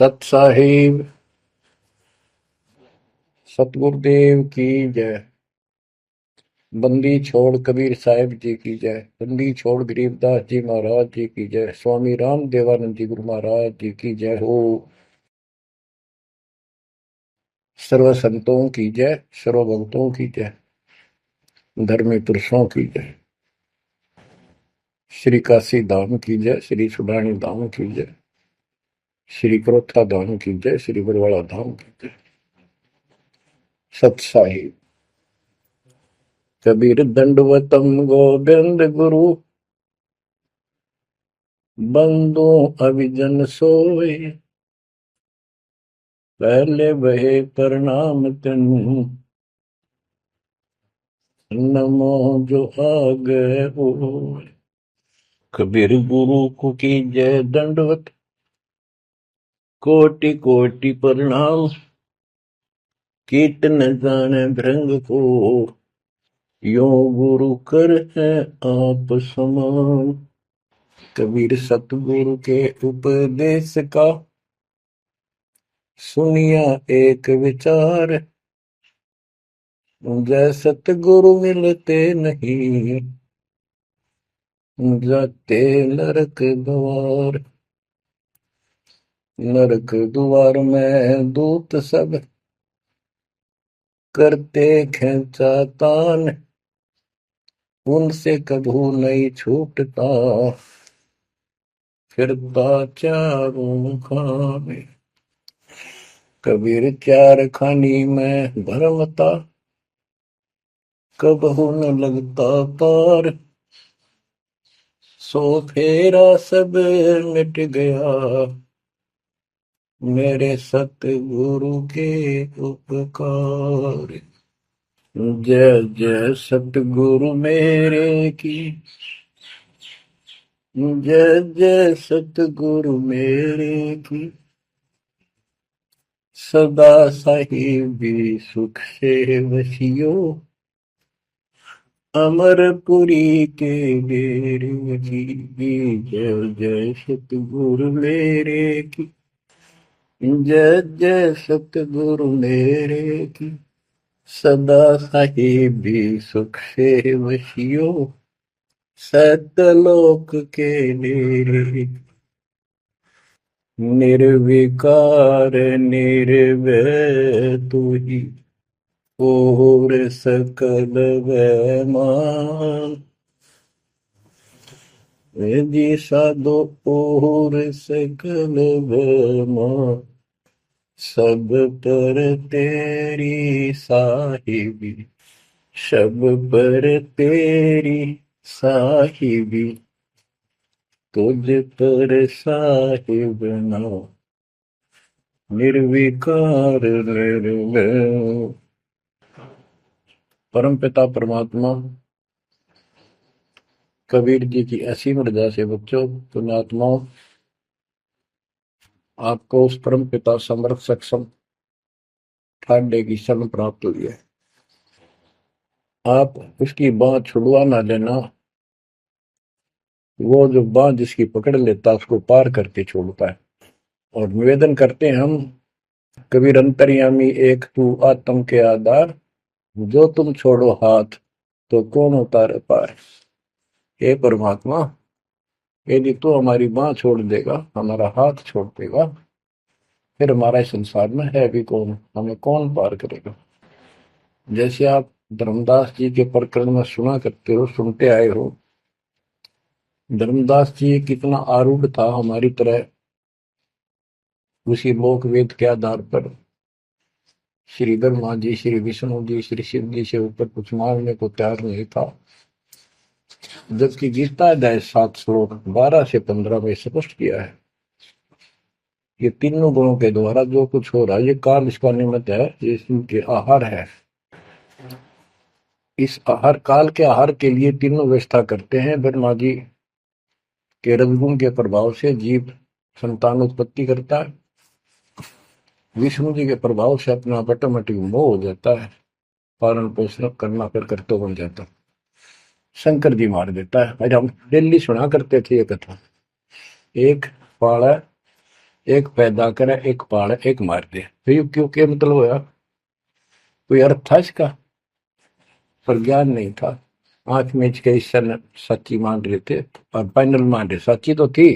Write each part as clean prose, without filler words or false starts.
सत साहिब सतगुरुदेव की जय। बंदी छोड़ कबीर साहिब जी की जय। बंदी छोड़ गरीबदास जी महाराज जी की जय। स्वामी राम देवानंद जी गुरु महाराज जी की जय हो। सर्व संतों की जय, सर्व भक्तों की जय, धर्मी पुरुषों की जय। श्री काशी धाम की जय, श्री सुडानी धाम की जय, श्री क्रोथा धाम की जय, श्री बरवाड़ा धाम की जय। सत साहिब कबीर दंडवतम गोविंद गुरु बंदो अभिजन सोए। पहले बहे प्रणाम तिन नमो जो आगे हो। कबीर गुरु को की जय दंडवत कोटि कोटि प्रणाम। कीर्तन जाने भृंग को यो गुरु कर है आप समान। कबीर सतगुरु के उपदेश का सुनिया एक विचार। जय सतगुरु मिलते नहीं जाते नरक द्वार। नरक द्वार में दूत सब करते खेचा तान। उनसे कभू नहीं छूटता फिरता चारों खाने। कबीर चार खानी में भरमता कबहू न लगता पार। सो फेरा सब मिट गया मेरे सतगुरु के उपकार। जय जय सतगुरु मेरे की जय जय सतगुरु मेरे की। सदा साहिबी सुख से वसियो अमरपुरी के डेरे की। जय जय सतगुरु मेरे की जय जय सतगुरु मेरे की। सदा साहिबी सुख से वसियो सतलोक के डेरे। निर्विकार निर्भय तू ही और सकल वैमान। जी साधो और सकल वैमान। सब पर तेरी साहिबी सब पर तेरी साहिबी। तुझ पर साहिब ना निर्विकार निर्भय। परम पिता परमात्मा कबीर जी की असीम रजा से बच्चों पुण्यात्माओं आपको उस परम पिता समर्थ सक्षम ठाडे की शरण प्राप्त हुई है। आप उसकी बाह छुड़वा ना लेना। वो जो बाह जिसकी पकड़ लेता उसको पार करके छोड़ता है। और निवेदन करते हैं हम कबीर अंतर्यामी एक तू आत्म के आधार। जो तुम छोड़ो हाथ तो कौन उतारे पार। हे परमात्मा यदि तू हमारी बाह छोड़ देगा हमारा हाथ छोड़ देगा फिर हमारा इस संसार में है भी कौन, हमें कौन पार करेगा। जैसे आप धर्मदास जी के प्रकरण में सुना करते हो, सुनते आए हो। धर्मदास जी कितना आरूढ़ था हमारी तरह। उसी लोक वेद के आधार पर श्री ब्रह्मा जी, श्री विष्णु जी, श्री शिव जी से ऊपर कुछ मांगने को तैयार नहीं था। जबकि गीता अध्याय 7 श्लोक 12 से 15 में स्पष्ट किया है ये तीनों गुणों के द्वारा जो कुछ हो रहा है ये काल इसका निमित्त है, ये इनके आहार है। इस आहार काल के आहार के लिए तीनों व्यवस्था करते हैं। ब्रह्मा जी के रजगुण के प्रभाव से जीव संतान उत्पत्ति करता है। विष्णु जी के प्रभाव से अपना ऑटोमेटिक मोह हो जाता है, पालन पोषण करना फिर कर्तव्य बन जाता है। शंकर जी मार देता है। आज हम डेली सुना करते थे ये कथा। एक पाड़ा एक पैदा करे, एक पाले, एक मार दे। फिर क्यों के मतलब होया, कोई अर्थ था इसका? पर ज्ञान नहीं था। आंख मीच के ईश्वर सच्ची मान रहे थे और फाइनल मान रहे, सच्ची तो थी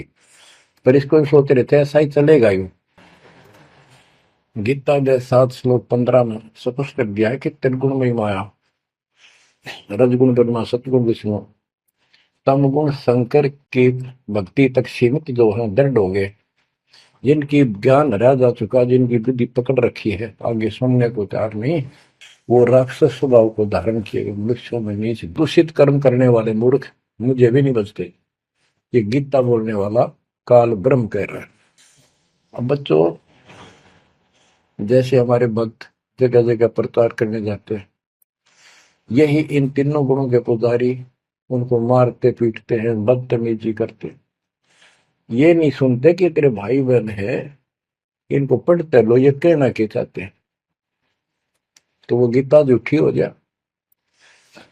पर इसको भी सोच रहे थे ऐसा ही चलेगा यूं। गीता के 7 श्लोक 15 में स्पष्ट कर दिया है कि त्रिगुण में माया, रजगुण ब्रह्मा, सतगुण विष्णु, तम गुण शंकर की भक्ति तक सीमित जो है दृढ़ हो गए, जिनकी ज्ञान हरा जा चुका, जिनकी बुद्धि पकड़ रखी है, आगे सुनने को तैयार नहीं, वो राक्षस स्वभाव को धारण किए गए वृक्षों में नीच दूषित कर्म करने वाले मूर्ख मुझे भी नहीं बचते। ये गीता बोलने वाला काल ब्रह्म कह रहा है। अब बच्चों, जैसे हमारे भक्त जगह जगह प्रचार करने जाते हैं, यही इन तीनों गुणों के पुजारी उनको मारते पीटते हैं, बदतमीजी करते, ये नहीं सुनते कि तेरे भाई बहन है, इनको पढ़ते लो, ये कहना क्या चाहते हैं, तो वो गीता झूठी हो जाए।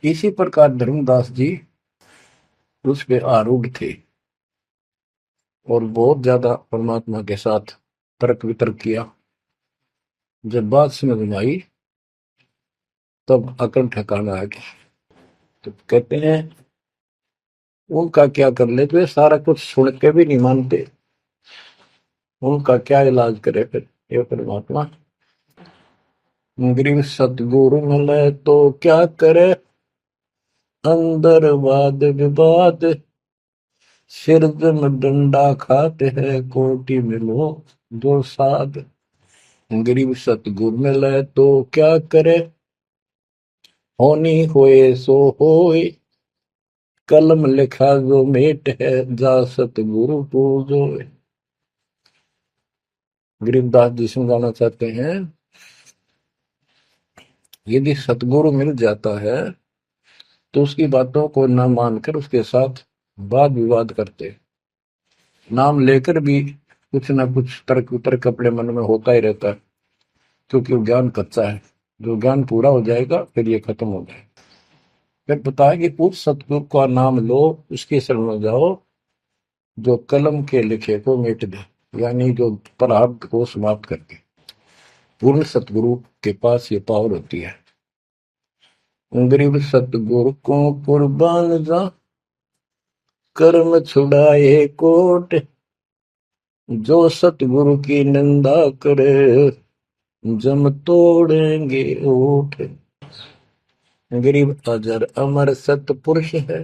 इसी प्रकार धर्मदास जी उस पे आरूढ़ थे और बहुत ज्यादा परमात्मा के साथ तर्क वितर्क किया। जब बात समझ में आई तब अकल ठिकाना आ गया। तो कहते हैं उनका क्या कर ले, तो ये सारा कुछ सुन के भी नहीं मानते, उनका क्या इलाज करे फिर ये परमात्मा। गरीब सतगुरु मिले तो क्या करे, अंदर वाद विवाद, सिर में डंडा खाते हैं, कोटि मिलो दो साध। गरीब सतगुरु मिले तो क्या करे, होनी होए सो होए, कलम लिखा जो मेट है, जा सतगुरु पूजो। गरीबदास जी समझाना चाहते हैं, यदि सतगुरु मिल जाता है तो उसकी बातों को न मानकर उसके साथ वाद विवाद करते, नाम लेकर भी कुछ ना कुछ तर्क वितर्क अपने मन में होता ही रहता है, क्योंकि वो ज्ञान कच्चा है। जो ज्ञान पूरा हो जाएगा फिर ये खत्म हो जाएगा। फिर बताया कि उस सतगुरु का नाम लो, उसके शरण में जाओ जो कलम के लिखे को मिट दे, यानी जो प्रारब्ध को समाप्त कर दे। पूर्ण सतगुरु के पास ये पावर होती है। गरीब सतगुरु को कुर्बान जा, कर्म छुड़ाए कोट, जो सतगुरु की निंदा करे, जम तोड़ेंगे ओठ। गरीब अजर अमर सतपुरुष है,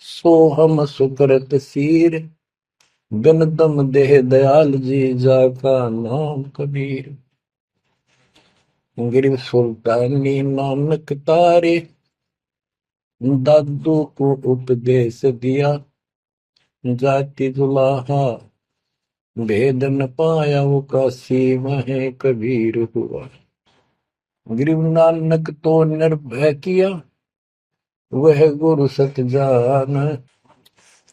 सो हम सुकृत सीर, बिन दम देह दयाल जी, जाका नाम कबीर। गरीब सुल्तानी नानक तारे, दादू को उपदेश दिया, जाति जुलाहा भेद न पाया, वो काशी में कबीर हुआ। गरीब नानक तो निर्भय किया, वह गुरु सत जान,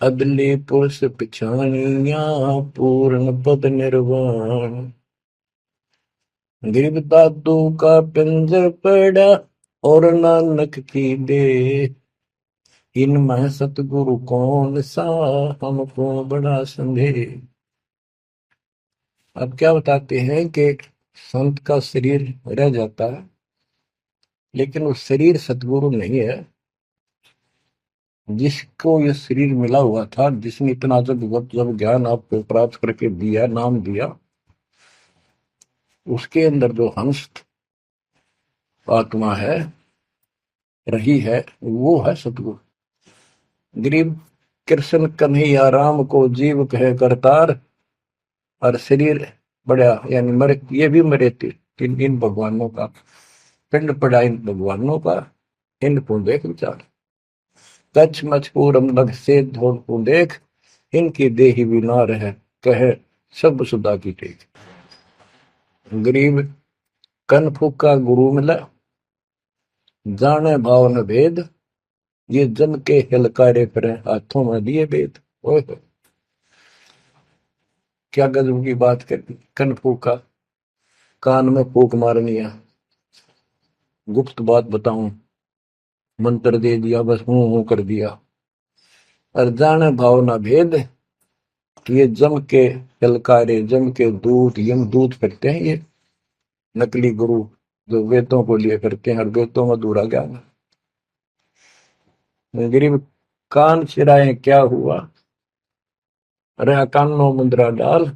अदली पुरुष पिछानिया, पूर्ण पद निर्वाण। गरीब दादू का पिंजर पड़ा, और नानक की दे, इनमें सतगुरु कौन सा, हमको बड़ा संदेह। अब क्या बताते हैं कि संत का शरीर रह जाता है, लेकिन वो शरीर सतगुरु नहीं है। जिसको ये शरीर मिला हुआ था, जिसने इतना जब ज्ञान आपको प्राप्त करके दिया, नाम दिया, उसके अंदर जो हंस आत्मा है, रही है, वो है सतगुरु। गरीब कृष्ण कन्हैया राम को जीव कहे करतार, और शरीर बड़ा यानी मरे, ये भी मरे थे इन भगवानों का, पिंड पड़ा इन भगवानों का, इनको देख विचार, कच्छ मचपूरम लग से धोल को देख, इनकी देही भी ना रहे, कहे सब सुधा की टेक। गरीब कन फूका गुरु मिला, जाने भाव न भेद, ये जन के हिलकारे फिरे, हाथों में लिए वेद। ओए क्या गजब की बात कर दी। कन फूका, कान में फूक मारनी है, गुप्त बात बताऊं, मंत्र दे दिया, बस हूं कर दिया। और जाने भाव न भेद, ये जम के ललकारे, जम के दूत, यम दूत करते हैं ये नकली गुरु जो वेदों को लिए करते हैं और वेदों में अधूरा ज्ञान। गरीब कान चिराए क्या हुआ, रहा कानों मुद्रा डाल,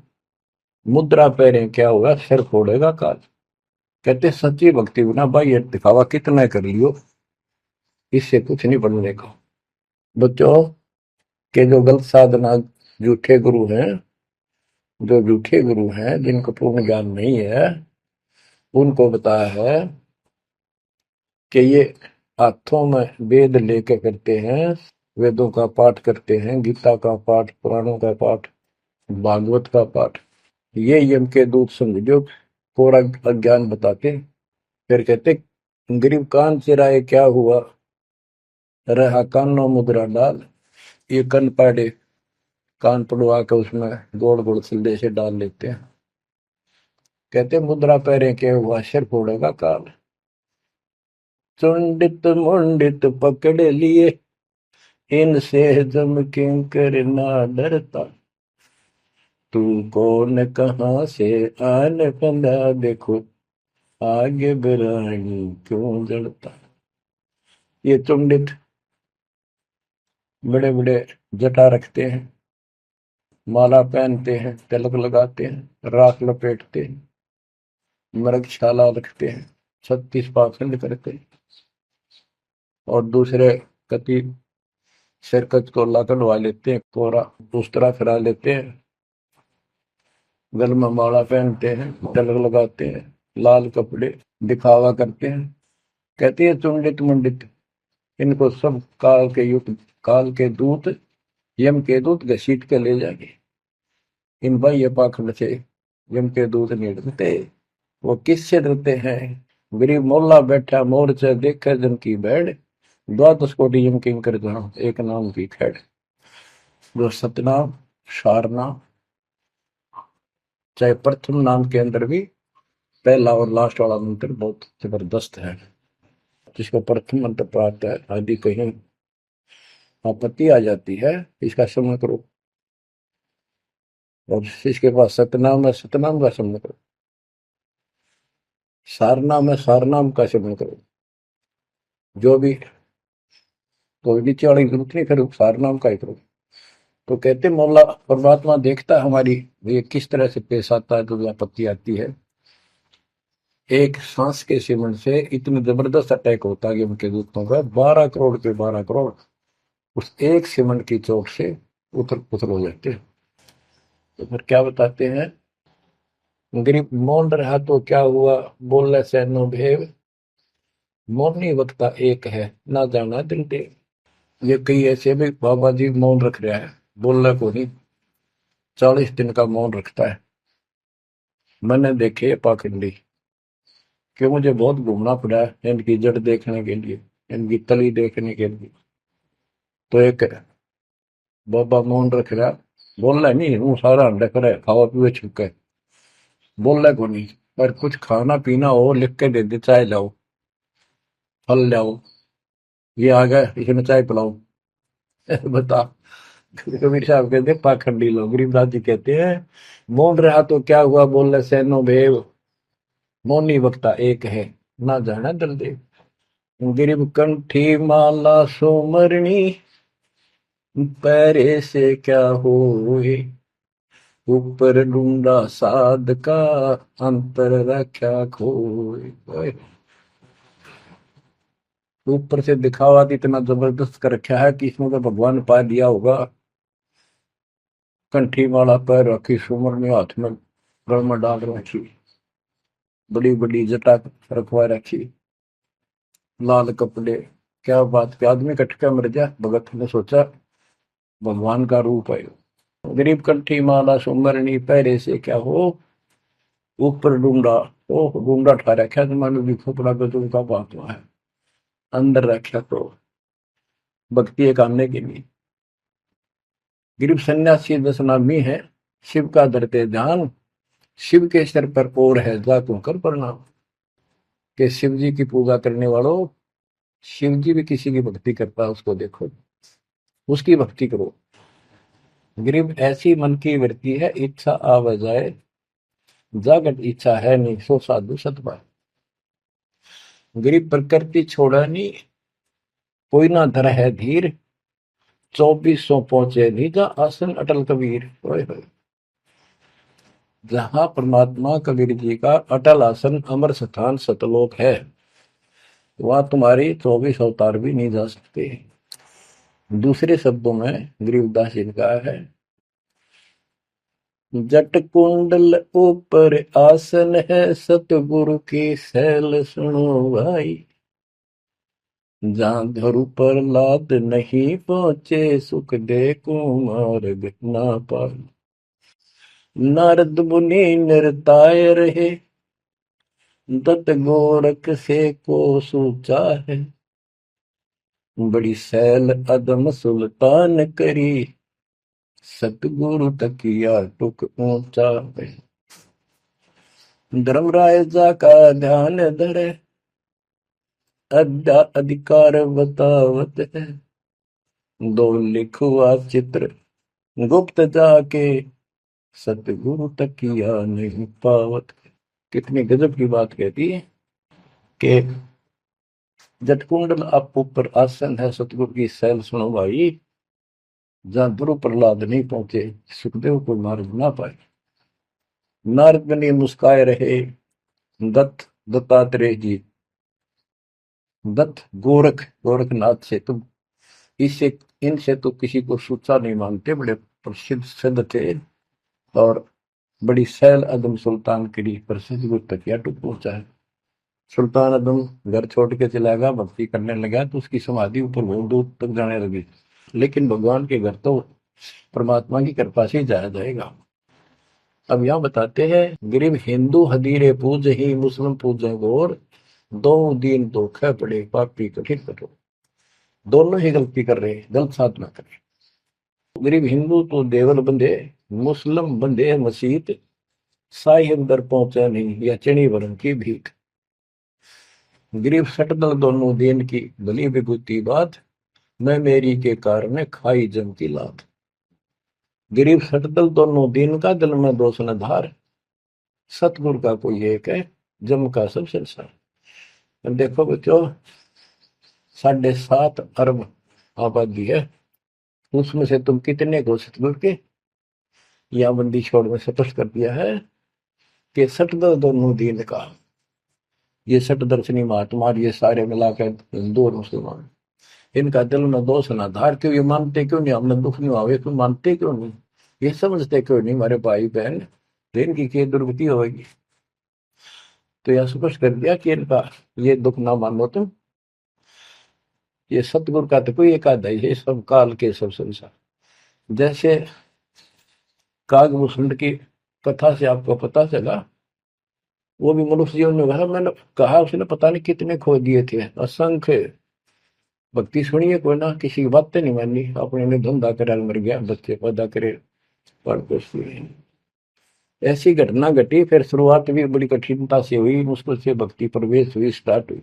मुद्रा पहरे क्या हुआ, सिर फोड़ेगा काल। कहते सच्ची भक्ति बिना भाई ये दिखावा कितना कर लियो, इससे कुछ नहीं बनने का। बच्चों के जो गलत साधना, झूठे गुरु हैं, जो झूठे गुरु हैं जिनको पूर्ण ज्ञान नहीं है, उनको बताया है कि ये हाथों में वेद लेके करते हैं, वेदों का पाठ करते हैं, गीता का पाठ, पुराणों का पाठ, भागवत का पाठ। ये यम के दूत समझो पूरा अज्ञान बताते। फिर कहते गरीब कान चिराए क्या हुआ, रहा कानों मुद्रा डाल। ये कन पाड़े, कान पड़वा के उसमें गोड़ गोड़ सिल्ले से डाल लेते हैं। कहते मुद्रा पहरे के हुआ, सिर फोड़ेगा काल। चुंडित मुंडित पकड़ लिए, इनसे जम किंकर ना डरता। तू कौन कहाँ से आन बंदा, देखो आगे बिरानी क्यों जड़ता। ये चुंडित बड़े बड़े जटा रखते हैं, माला पहनते हैं, तिलक लगाते हैं, राख लपेटते हैं, मृगशाला रखते हैं, 36 पाखंड करते हैं, और दूसरे कति सिरकत को ला कढ़वा लेते हैं, कोरा दूसरा फिरा लेते हैं, गल में माला पहनते हैं, तिलक लगाते हैं, लाल कपड़े दिखावा करते हैं। कहते हैं चुंडित मुंडित, इनको सब काल के युग, काल के दूत, यम के दूत घसीट के ले जाएंगे। इन भाई ये पाखंड से यम के दूत नहीं डरते। वो किससे डरते हैं, गरीब मोल्ला बैठा मोर्चा देखे जन की बैठ, द्वादश कोटि यम किंकर जहां एक नाम की खैड़। जो सतनाम, सारनाम, चाहे प्रथम नाम के अंदर भी पहला और लास्ट वाला मंत्र बहुत जबरदस्त है। जिसको प्रथम मंत्र प्राप्त है, आदि कहीं आपत्ति आ जाती है, इसका स्मरण करो। और इसके पास सतनाम है, सतनाम का स्मरण करो। सारनाम है, सारनाम का स्मरण करो। जो भी कोई नीचे वाली जरूरत नहीं, फिर सारनाम का ही करो। तो कहते मौला परमात्मा देखता है हमारी ये किस तरह से पेश आता है, जो आपत्ति आती है। एक सांस के सिमरण से इतने जबरदस्त अटैक होता है कि उनके दूतों का 12 करोड़ के 12 करोड़ उस एक सिमरण की चोट से उथल पुथल हो जाते हैं। तो फिर क्या बताते हैं, गरीब मौन रहा तो क्या हुआ, बोले सैनो भेव, मौनी वक्ता एक है, ना जाना दिल देव। ये कई ऐसे भी बाबा जी मौन रख रहा है, बोलने को नहीं, 40 दिन का मौन रखता है। मैंने देखे पाखंडी कि मुझे बहुत घूमना पड़ा है इनकी जड़ देखने के लिए, इनकी तली देखने के लिए। तो एक बाबा मौन रख रहा, बोलना नहीं, हूँ सारा अंडा करे खावा पीवे छुके, बोलना को नहीं। पर कुछ खाना पीना हो लिख के दे दे, चाय लाओ, फल लाओ, ये आ गए इसमें चाय पिलाओ। बता। कबीर साहब कहते पाखंडी लोग, गरीबदास जी कहते हैं मौन रहा तो क्या हुआ, बोले सैनो भेव, मौनी वक्ता एक है, ना जाना दल देव। गिरिब कंठी माला सोमरणी, पैरे से क्या होए, ऊपर ढूंढा साध का, अंतर रख्या खोए। ऊपर से दिखावा इतना जबरदस्त कर रखा है कि इसमें तो भगवान पा दिया होगा। कंठी माला पैर रखी, सुमरनी हाथ में गल में डाल रखी, बड़ी बड़ी जटा रखवा रखी, लाल कपड़े। क्या बात के आदमी कटका मर जा, भगत ने सोचा भगवान का रूप है। गरीब कंठी माला सुमरनी, पैरे से क्या हो, ऊपर डूंडा, ओ डूंडा ठा रखा, तो मानो भी खोपड़ा का तुमका बात है, अंदर रखा तो भक्ति एक आने के लिए। गरीब सन्यासी दशनामी है, शिव का धरते ध्यान, शिव के सर पर और है जा तू कर प्रणाम। के शिव जी की पूजा करने वालों, शिव जी भी किसी की भक्ति करता है, उसको देखो, उसकी भक्ति करो। गरीब ऐसी मन की वृत्ति है, इच्छा आव जाए, जागत इच्छा है नहीं, सो साधु सतपाए। गरीब प्रकृति छोड़ा नहीं, कोई ना धर है धीर, 2400 पहुंचे निजा आसन अटल कबीर। ओए होए। जहां परमात्मा कबीर जी का अटल आसन अमर स्थान सतलोक है, वहां तुम्हारी 24 अवतार भी नहीं जा सकते। दूसरे शब्दों में गरीबदास जी ने कहा है, जट कुंडल ऊपर आसन है, सतगुरु की सैल सुनो भाई। जहां धरु पर लाद नहीं पहुंचे, सुख दे कुमार्ग ना पाए। नारद मुनि निरताय रहे, दत्त गोरख से को सूचा है। बड़ी सैल अदम सुल्तान करी, सतगुरु तकिया टुक ऊंचा है। धर्मराय जा का ध्यान धरे, अद्या अधिकार बतावत है। दो लिखुआ चित्र गुप्त जाके, सतगुरु तकिया नहीं पावत। कितनी गजब की बात कहती है कि जटकुंडल आप ऊपर आसन है, सतगुरु की सैल सुनो भाई। जहां ध्रुव प्रहलाद नहीं पहुंचे, सुखदेव को मार्ग ना पाए। नारद मुनि मुस्काए रहे, दत्त दत्तात्रेय जी, दत्त गोरख गोरखनाथ से तुम इससे इनसे तो किसी को सूचा नहीं मानते, बड़े प्रसिद्ध सिद्ध थे। और बड़ी सैल अदम सुल्तान की प्रसिद्ध गुरु तकिया टूट पहुंचा है। सुल्तान अदम घर छोड़ के चला गया, भक्ति करने लगा, तो उसकी समाधि ऊपर बहुत दूर तक जाने लगी। लेकिन भगवान के घर तो परमात्मा की कृपा से ही जाया जाएगा। अब यहाँ बताते हैं, गरीब हिंदू हदीरे पूज ही, मुस्लिम पूजे गौर, दो दीन धोखे पड़े, पापी कठिन कठोर। दोनों ही गलती कर रहे हैं, गलत साधना कर रहे हैं। गरीब हिंदू तो देवल बंधे, मुस्लिम बंधे मसीत, साई अंदर पहुंचा नहीं, या चणी वरण की भीख। गरीब सटदल दोनों दीन की, भली विभूति बात, मैं मेरी के कारण खाई जम की लात। गरीब सटदल दोनों दीन का, दिल में दोष न धार, सतगुरु का कोई एक है, जम का सब संसार। देखो बच्चों, 7.5 अरब आबादी है, उसमें से तुम कितने को सतगुरु के या बंदी छोड़ में स्पष्ट कर दिया है कि सटदल दोनों दीन का। ये सट दर्शनी महात्मा, ये सारे मिलाकर हिंदू और मुसलमान, इनका दिल में दोष ना धार। क्यों ये मानते क्यों नहीं, हमने दुख नहीं आवे, तुम मानते क्यों नहीं, ये समझते क्यों नहीं हमारे भाई बहन, तो इनकी क्या दुर्गति होगी। तो यह स्पष्ट कर दिया कि इनका ये दुख ना मानो तुम, ये सतगुरु का तो कोई एक आधा ही है, सब काल के सब संसार। जैसे कागभूषण की कथा से आपको पता चला, वो भी मनुष्य जीवन में कहा, मैंने कहा उसने पता नहीं कितने खो दिए थे, असंख्य। भक्ति सुनिए कोई ना, किसी की बातें नहीं मानी, अपने ने धंधा करे मर गया, बच्चे पैदा करे पर कुछ नहीं। ऐसी घटना घटी, फिर शुरुआत भी बड़ी कठिनता से हुई, मुश्किल से भक्ति प्रवेश हुई, स्टार्ट हुई।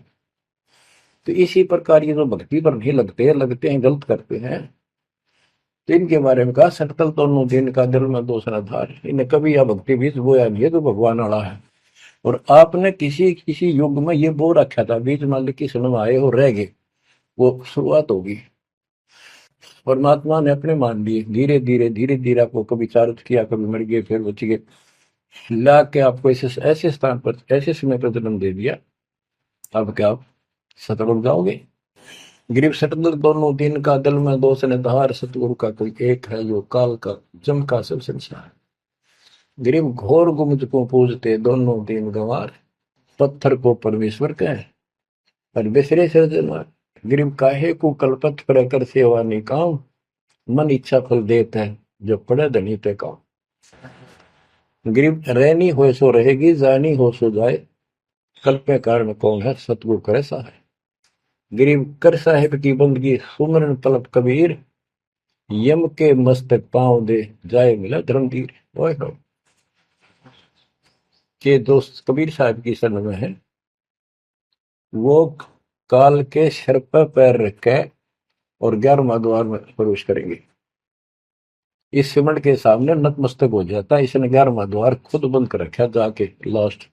तो इसी प्रकार ये जो भक्ति पर नहीं लगते हैं गलत करते हैं, तो इनके बारे में कहा, सटकल दोनों दिन का दिल में दोष न धार। इन्हें कभी यह भक्ति बीज बोया नहीं है, तो भगवान वाला है। और आपने किसी किसी युग में ये बो रखा था, बीज मान ली किसी में आए हो रह गए, वो शुरुआत होगी। परमात्मा ने अपने मान लिए, धीरे धीरे धीरे धीरे आपको कभी चारित किया, कभी मर गए, फिर बच गए, ला के आपको ऐसे ऐसे स्थान पर, ऐसे समय पर जन्म दे दिया। अब क्या आप सतगुरु जाओगे। गिरीव सतगुरु दोनों दिन का, दिल में दोष ने धार, सतगुरु का कोई एक है, जो काल का जम का सब संसार। गिरीव घोर गुमज को पूजते, दोनों दिन गंवार, पत्थर को परमेश्वर कहे पर बिसरे सृजनहार। गिरीव काहे को कल्पत पर कर सेवा निकाम, मन इच्छा फल देते हैं, जो पड़े धनी पे काम। गिरीव रहनी हो सो रहेगी, जानी हो सो जाए, कल्पे कारण कौन है, सतगुरु करे सहाय। गिरीव कर साहिब की बंदगी, सुमरन तलब कबीर, यम के मस्तक पांव दे, जाए मिला धर्मवीर। ओए हो, के दोस्त कबीर साहब की शरण में है, वो काल के सिर पर पैर रख के और 11वां द्वार में प्रवेश करेंगे। इस सिमट के सामने नतमस्तक हो जाता है। इसने 11वां द्वार खुद बंद कर रखा जाके लास्ट,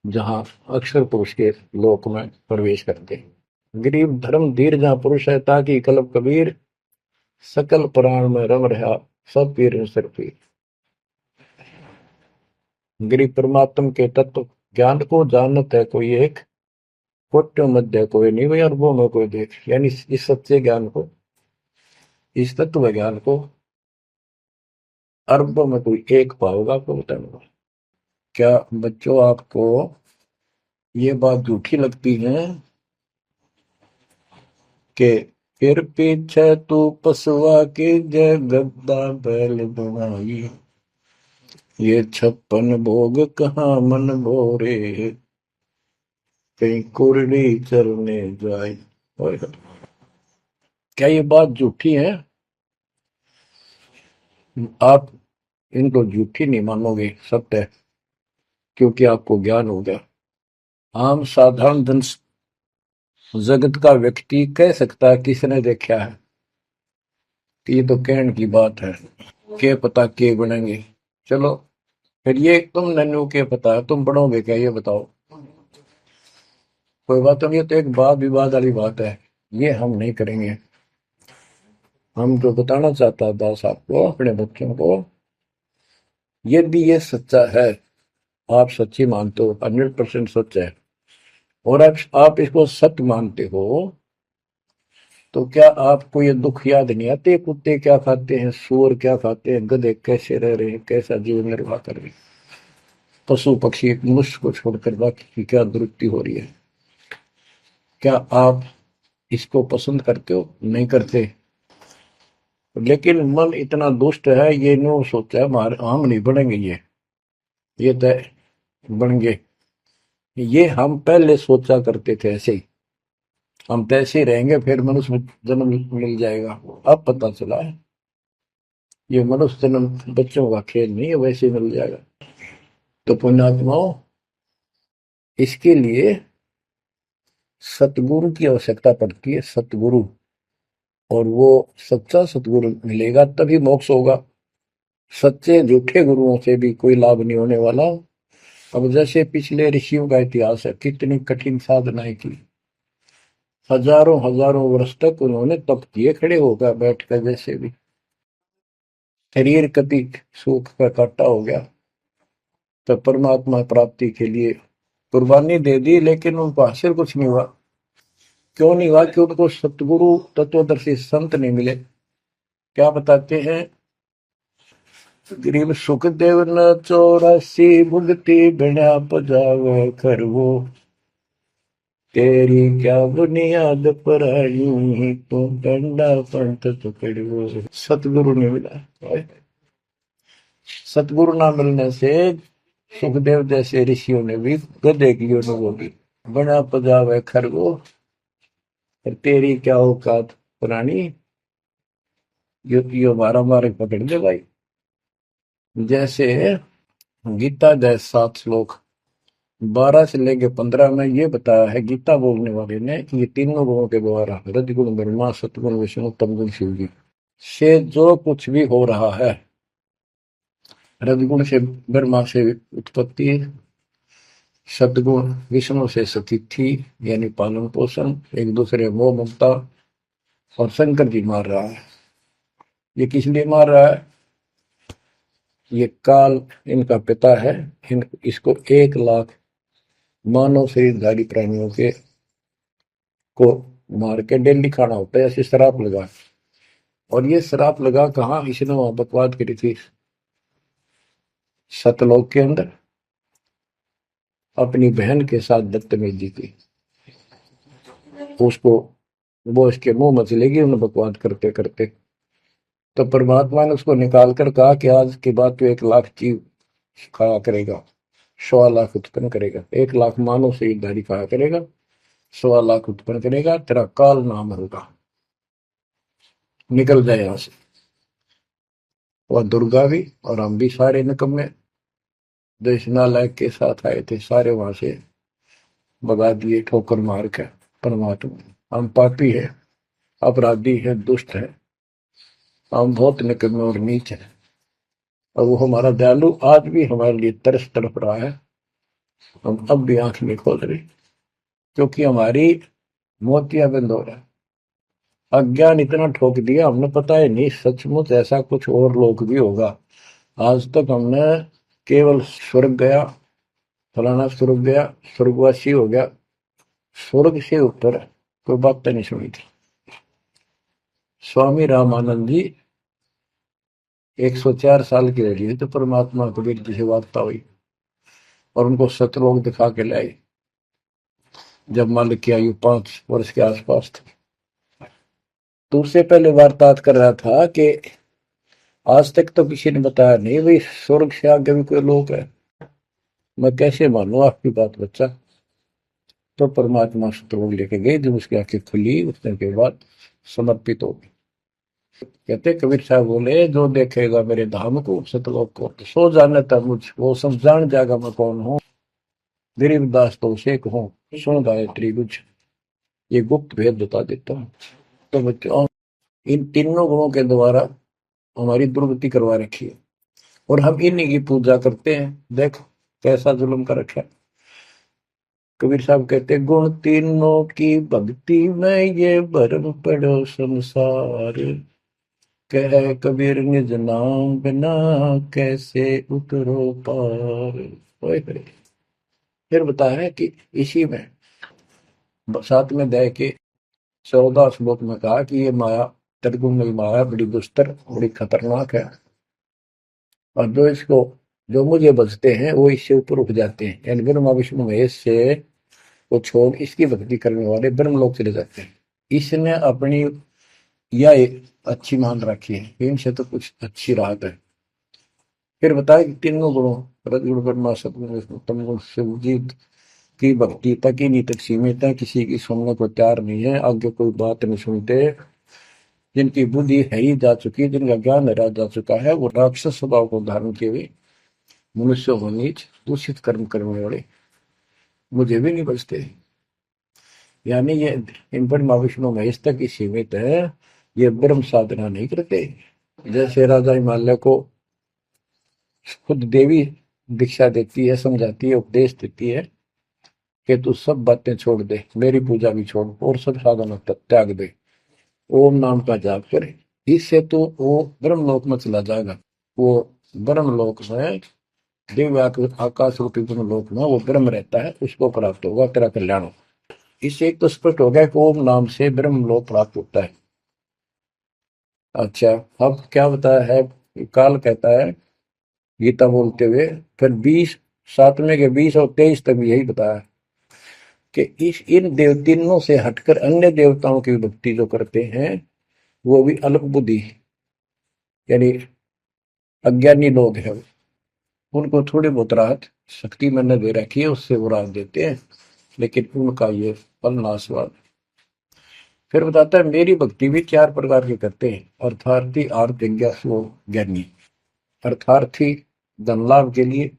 जहां अक्षर पुरुष के लोक में प्रवेश करते। गरीब धर्म धीर जहां पुरुष है, ताकि कलब कबीर सकल प्राण में रम रहा सब पीर सिर पीर। गरीब परमात्म के तत्व ज्ञान को जानत है कोई एक, कोट्यों मध्य कोई नहीं भाई, अरबों में कोई देख। यानी इस सच्चे ज्ञान को, इस तत्व ज्ञान को अरबों में कोई एक पाओगा। आपको बताऊंगा। क्या बच्चों आपको ये बात झूठी लगती है कि फिर पीछे तू पसुआ की जय गद्दा बैल बनाई, ये 56 भोग कहाँ मन भोरे, कहीं कुरली चरने जाए। क्या ये बात झूठी है? आप इनको झूठी नहीं मानोगे, सत्य है, क्योंकि आपको ज्ञान हो गया। आम साधारण जन जगत का व्यक्ति कह सकता है किसने देखा है, कि ये तो कहने की बात है, के पता के बनेंगे। चलो फिर ये तुम नन्नू के पता है, तुम बनोगे क्या ये बताओ। कोई बात नहीं, ये तो एक वाद विवाद वाली बात है, ये हम नहीं करेंगे। हम जो बताना चाहता दास आपको, अपने बच्चों को, यदि ये सच्चा है, आप सच्ची मानते हो, 100% सच है, और आप इसको सत्य मानते हो, तो क्या आपको ये दुख याद नहीं आते? कुत्ते क्या खाते हैं, सूअर क्या खाते हैं, गधे कैसे रह रहे हैं, कैसा जीवन निर्वाह कर रहे हैं, पशु पक्षी एक मनुष्य को छोड़कर बाकी की क्या दुरुक्ति हो रही है। क्या आप इसको पसंद करते हो? नहीं करते। लेकिन मन इतना दुष्ट है, ये नो सोचा है हम नहीं बनेंगे, ये तय बन गए। ये हम पहले सोचा करते थे ऐसे ही, हम तो ऐसे ही रहेंगे, फिर मनुष्य जन्म मिल जाएगा। अब पता चला है ये मनुष्य जन्म बच्चों का खेल नहीं है, वैसे ही मिल जाएगा। तो पुण्यात्माओं, इसके लिए सतगुरु की आवश्यकता पड़ती है, सतगुरु। और वो सच्चा सतगुरु मिलेगा तभी मोक्ष होगा। सच्चे झूठे गुरुओं से भी कोई लाभ नहीं होने वाला। अब जैसे पिछले ऋषियों का इतिहास है, कितनी कठिन साधनाएं की, हजारों हजारों वर्ष तक उन्होंने तप किए, खड़े होकर बैठकर, जैसे भी शरीर कभी सूख का काटा हो गया, तो परमात्मा प्राप्ति के लिए कुर्बानी दे दी, लेकिन उनको हासिल कुछ नहीं हुआ। क्यों नहीं हुआ? कि उनको सतगुरु तत्वदर्शी संत नहीं मिले। क्या बताते हैं? गरीब सुखदेव न 84 भुगती बिना पजावे खरवो, तेरी क्या बुनियाद पर आई, तू डंडा पंथ पकड़ो। सतगुरु नहीं मिला। सतगुरु ना मिलने से सुखदेव जैसे ऋषियों ने भी गधे की अनुभव की, बना पजावे खरगो, तेरी क्या औकात पुरानी, यो मारा मारे पकड़ दे भाई। जैसे गीता जय 7 श्लोक 12 से लेके 15 में ये बताया है गीता बोलने वाले ने, कि ये तीनों गुणों के द्वारा, रजगुण ब्रह्मा, सतगुण विष्णु, तमगुण शिव जी, से जो कुछ भी हो रहा है, रजगुण से ब्रह्मा से उत्पत्ति, सदगुण विष्णु से स्थिति यानी पालन पोषण, एक दूसरे मोह ममता, और शंकर जी मार रहा है। ये किस लिए मार रहा है? ये काल इनका पिता है। इसको 1 लाख मानव शरीरधारी प्राणियों के को मार के डेली खाना होता है, ऐसे शराब लगा। और ये शराब लगा कहाँ? इसने वहां बकवाद करी थी सतलोक के अंदर, अपनी बहन के साथ बदतमीजी की। उसको, वो इसके मुंह में चलेगी उन्हें बकवाद करते करते। तो परमात्मा ने उसको निकाल कर कहा कि आज के बाद तो 1 लाख जीव खाया करेगा, 1.25 लाख उत्पन्न करेगा, 1 लाख मानव शरीरधारी खाया करेगा, 1.25 लाख उत्पन्न करेगा, तेरा काल नाम होगा, निकल जाए यहां से। वह दुर्गा भी और हम भी सारे निकम्मे जो इस नालायक के साथ आए थे, सारे वहां से भगा दिए ठोकर मार के। परमात्मा, हम पापी है, अपराधी है, दुष्ट है, हम बहुत निकम्मे और नीच हैं, और वो हमारा दयालु आज भी हमारे लिए तरस तड़प रहा है। हम अब भी आंख नहीं खोल रहे, क्योंकि हमारी मोतियां बंद हो रहा है। अज्ञान इतना ठोक दिया, हमने पता है नहीं सचमुच ऐसा कुछ और लोग भी होगा। आज तक हमने केवल स्वर्ग गया, फलाना स्वर्ग गया, स्वर्गवासी हो गया, स्वर्ग से ऊपर कोई बात नहीं सुनी थी। स्वामी रामानंद जी 104 साल की रही थी तो परमात्मा कबीर जी से वार्ता हुई और उनको सतलोक दिखा के लाई, जब मालिक की आयु 5 वर्ष के आसपास थी। तो उससे पहले वार्तालाप कर रहा था कि आज तक तो किसी ने बताया नहीं भाई स्वर्ग से आगे भी कोई लोक है, मैं कैसे मानूं आपकी बात बच्चा। तो परमात्मा सतलोक लेके गए, जब उसकी आंखें खुली उतने के बाद समर्पित हो गई। कहते कबीर साहब बोले जो देखेगा मेरे धाम को सतलोक को तो सो जाने तक मुझ वो सब जान जाएगा मैं कौन हूँ। गरीबदास तो उसे कहूँ सुन गायत्री कुछ, ये गुप्त भेद बता देता हूँ। तो बच्चों इन तीनों गुणों के द्वारा हमारी दुर्गति करवा रखी है और हम इन्हीं की पूजा करते हैं। देख कैसा जुल्म कर रखा है। कबीर साहब कहते गुण तीनों की भक्ति में ये भरम पड़ो संसार, कह कबीर निज नाम बिना कैसे उतरो पार। ओए होए। फिर बताया है कि इसी में 7वें अध्याय के 14 श्लोक में कहा कि ये माया त्रिगुण माया बड़ी दुस्तर बड़ी खतरनाक है, और जो मुझे बचते हैं वो इससे ऊपर उठ जाते हैं, यानी ब्रह्मा विष्णु महेश से वो छोड़ इसकी भक्ति करने वाले ब्रह्मलोक चले जाते हैं। इसने अपनी यह अच्छी मान रखी है, इनसे तो कुछ अच्छी राहत है। फिर बताया कि तीनों गुणों रजगुण ब्रह्मा सतगुण विष्णु तमगुण शिवजीत की भक्ति तक ही नहीं तक सीमित है, किसी की सुनने को तैयार नहीं है, आगे कोई बात नहीं सुनते। जिनकी बुद्धि है ही जा चुकी, जिनका ज्ञान हरा जा चुका है, वो राक्षस स्वभाव को धारण किए हुए मनुष्य हो नीच दूषित कर्म करने वाले मुझे भी नहीं बचते। यानी ये इन पर विष्णु महेश तक ही सीमित है, ये ब्रह्म साधना नहीं करते। जैसे राजा हिमालय को खुद देवी दीक्षा देती है, समझाती है, उपदेश देती है कि तू सब बातें छोड़ दे, मेरी पूजा भी छोड़ और सब साधना त्याग दे, ओम नाम का जाप करे, इससे तो वो ब्रह्मलोक में चला जाएगा। वो ब्रह्मलोक में दिव्य आकाश रूपी ब्रह्मलोक में वो ब्रह्म रहता है, उसको प्राप्त होगा, तेरा कल्याण होगा। इससे एक तो स्पष्ट हो गया कि ओम नाम से ब्रह्मलोक प्राप्त होता है। अच्छा, अब क्या बताया है, काल कहता है गीता बोलते हुए, फिर 20 7वें के 20 और 23 तक भी यही बताया कि इस इन देव तीनों से हटकर अन्य देवताओं की भक्ति जो करते हैं वो भी अल्प बुद्धि यानी अज्ञानी लोग हैं, उनको थोड़ी बहुत राहत शक्ति मैंने दे रखी है, उससे वो राहत देते हैं, लेकिन उनका ये फल नाशवान। फिर बताता है मेरी भक्ति भी 4 प्रकार की करते हैं, अर्थार्थी आर्थ जिज्ञासु ज्ञानी। अर्थार्थी धन लाभ के लिए,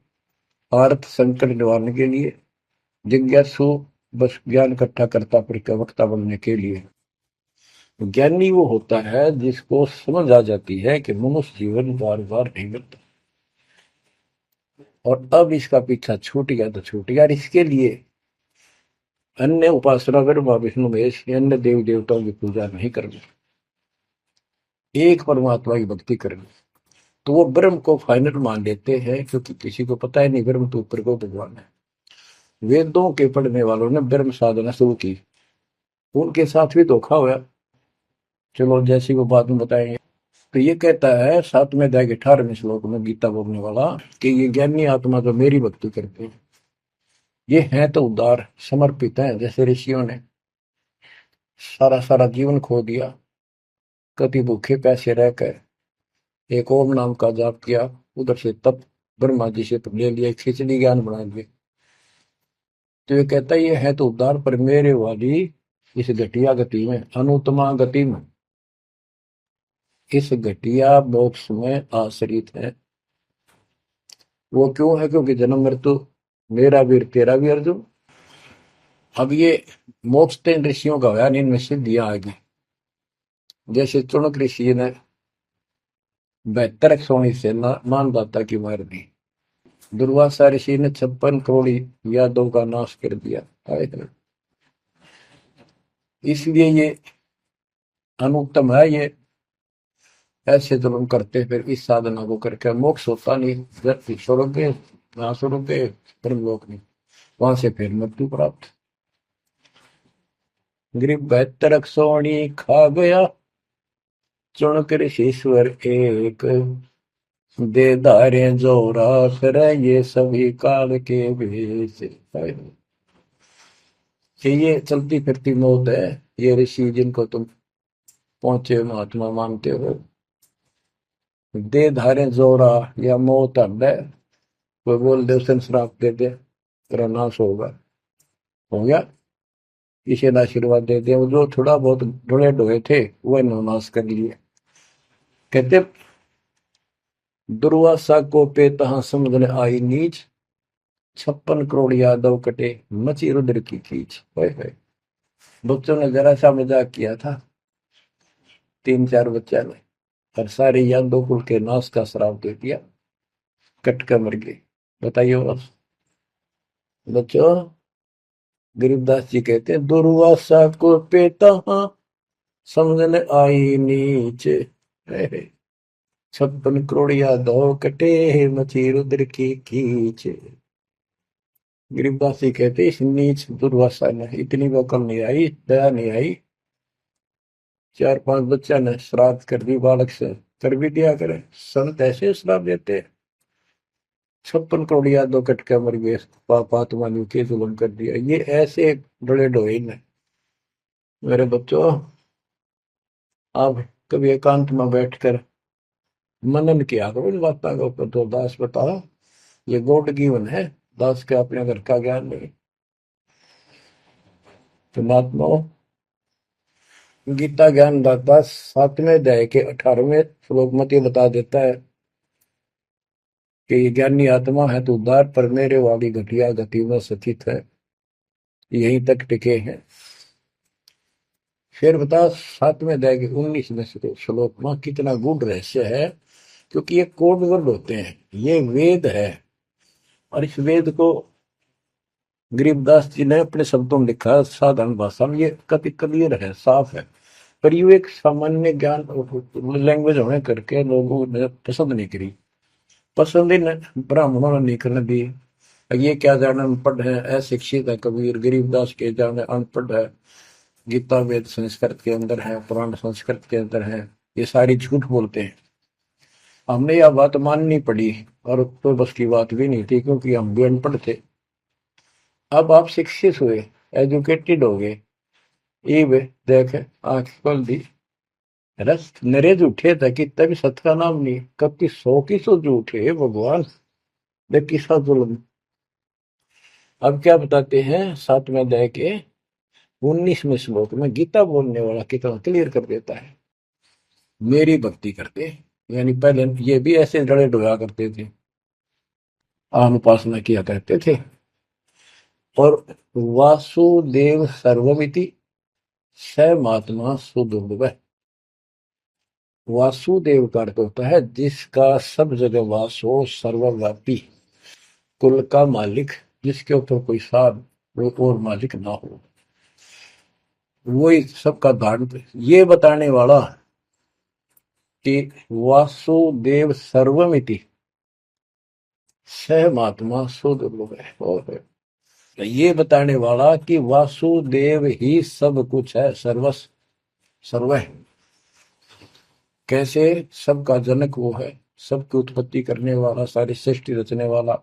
आर्थ संकट निवारने के लिए, जिज्ञासु बस ज्ञान इकट्ठा करता फिर वक्ता बनने के लिए। ज्ञानी वो होता है जिसको समझ आ जाती है कि मनुष्य जीवन बार बार नहीं मिलता और अब इसका पीछा छूट गया तो छूट गया, इसके लिए अन्य उपासना ब्रह्मा विष्णु महेश अन्य देव देवताओं की पूजा नहीं करनी, एक परमात्मा की भक्ति करनी। तो वो ब्रह्म को फाइनल मान लेते हैं, क्योंकि किसी को पता ही नहीं ब्रह्म तो ऊपर को भगवान है। वेदों के पढ़ने वालों ने ब्रह्म साधना शुरू की, उनके साथ भी धोखा हुआ। चलो जैसी वो बात में बताएंगे। तो ये कहता है 7वें अध्याय के 18वें श्लोक में गीता बोलने वाला कि ये ज्ञानी आत्मा जो मेरी भक्ति करते हैं ये हैं तो उदार समर्पित है, जैसे ऋषियों ने सारा सारा जीवन खो दिया, कभी भूखे प्यासे रहकर एक ओम नाम का जाप किया, उधर से तप ब्रह्मा जी से ले लिया, खिचड़ी ज्ञान बना दिए। तो ये कहता है ये है तो उदार पर मेरे वाली इस घटिया गति में अनुत्तमा गति में इस घटिया मोक्ष में आश्रित है। वो क्यों है, क्योंकि जन्म मृत्यु मेरा वीर तेरा भी अर्जुन। अब ये मोक्ष तीन ऋषियों का होया, इनमें सिद्धियां आ गई। जैसे चुनक ऋषि ने 72 सोनी से मानदाता की मार दी। दुर्वासा ऋषि ने 56 करोड़ यादव का नाश कर दिया। इसलिए ये अनुत्तम है। ये ऐसे जुल्म करते फिर इस साधना को करके मोक्ष होता नहीं। धरती छोड़ोगे, ना छोड़ोगे, ब्रह्मलोक नहीं, वहां से फिर मृत्यु प्राप्त। गरीब 72 सोनी खा गया, चुन कर ईश्वर एक, दे धारे जोरा फिर ये सभी काल के भेष। कि ये चलती फिरती मौत है। ये ऋषि जिनको तुम पहुंचे महात्मा मानते हो, दे धारे जोरा या मौत है। कोई बोल दे उसे श्राप दे दे, तेरा नाश होगा, हो गया। किसी ने आशीर्वाद दे दिया, वो जो थोड़ा बहुत ढोए ढोए थे वह नाश कर लिए। कहते दुर्वासा को पे तहां समझने आई नीच, 56 करोड़ यादव कटे मची रुद्र की खींच। बच्चों ने जरा सा मजाक किया था, 3-4 बच्चा ने, और सारे यादव कुल के नाश का श्राप दे दिया, कट कर मर गए। बताइए बस बच्चों। गरीबदास जी कहते हैं दुर्वासा को पे तहां समझने आई नीच, 56 करोड़ यादव कटे मची रुद्र की खींच। गरीबदास जी कहते इस नीच दुर्वासा ने इतनी वकल नहीं आई, दया नहीं आई। 4-5 बच्चा ने श्राद्ध कर दी, बालक से कर भी दिया करे। संत ऐसे श्राप देते, 56 करोड़ यादव कट के मर गए, पाप आत्मा ने के जुल्म कर दिया। ये ऐसे बड़े ढोए ने। मेरे बच्चों, आप कभी एकांत में बैठकर मनन किया करो इन बातों के ऊपर। तो दास बताओ, ये गॉड गिवन है, दास के अपने घर का ज्ञान नहीं। तो महात्माओं, गीता ज्ञान दाता 7वें अध्याय के 18वें श्लोक में ये बता देता है कि ज्ञानी आत्मा है तो उद्धार पर मेरे वाली घटिया गति में स्थित है, यहीं तक टिके हैं। फिर बता 7वें अध्याय के 19वें श्लोक में कितना गूढ़ रहस्य है, क्योंकि ये कोड वर्ड होते हैं, ये वेद है। और इस वेद को गरीबदास जी ने अपने शब्दों में लिखा, साधारण भाषा में, ये कति क्लियर है, साफ है। पर ये एक सामान्य ज्ञान लैंग्वेज होने करके लोगों ने पसंद नहीं करी। पसंद ही ब्राह्मणों ने नहीं करने दी। ये क्या जाने अनपढ़ है, अशिक्षित है कबीर। गरीबदास के जाने अनपढ़ है, गीता वेद संस्कृत के अंदर है, पुराण संस्कृत के अंदर है, ये सारी झूठ बोलते हैं। हमने यह बात माननी पड़ी, और तो बस की बात भी नहीं थी, क्योंकि हम भी अनपढ़ थे। अब आप शिक्षित हुए, एजुकेटेड हो गए, ये देख आंख खोल दी। रस नरे झूठे था कि तभी सत का नाम नहीं, कब की 100 की 100 झूठे भगवान, देख किसका जुल्म। अब क्या बताते हैं 7वें अध्याय के 19वें श्लोक में, गीता बोलने वाला कितना क्लियर कर देता है। मेरी भक्ति करते, यानी पहले ये भी ऐसे डरे डोया करते थे, आम उपासना किया करते थे। और वासुदेव सर्वमिति स महात्मा सुदुर्लभ। वासुदेव का अर्थ होता है जिसका सब जगह वास हो, सर्वव्यापी, कुल का मालिक, जिसके ऊपर कोई साथ और मालिक ना हो, वही सबका धारण। ये बताने वाला कि वासुदेव सर्वमिति स महात्मा सुदुर्लभ है। और ये बताने वाला कि वासुदेव ही सब कुछ है, सर्वस्व सर्व है। कैसे? सबका जनक वो है, सबकी उत्पत्ति करने वाला, सारी सृष्टि रचने वाला,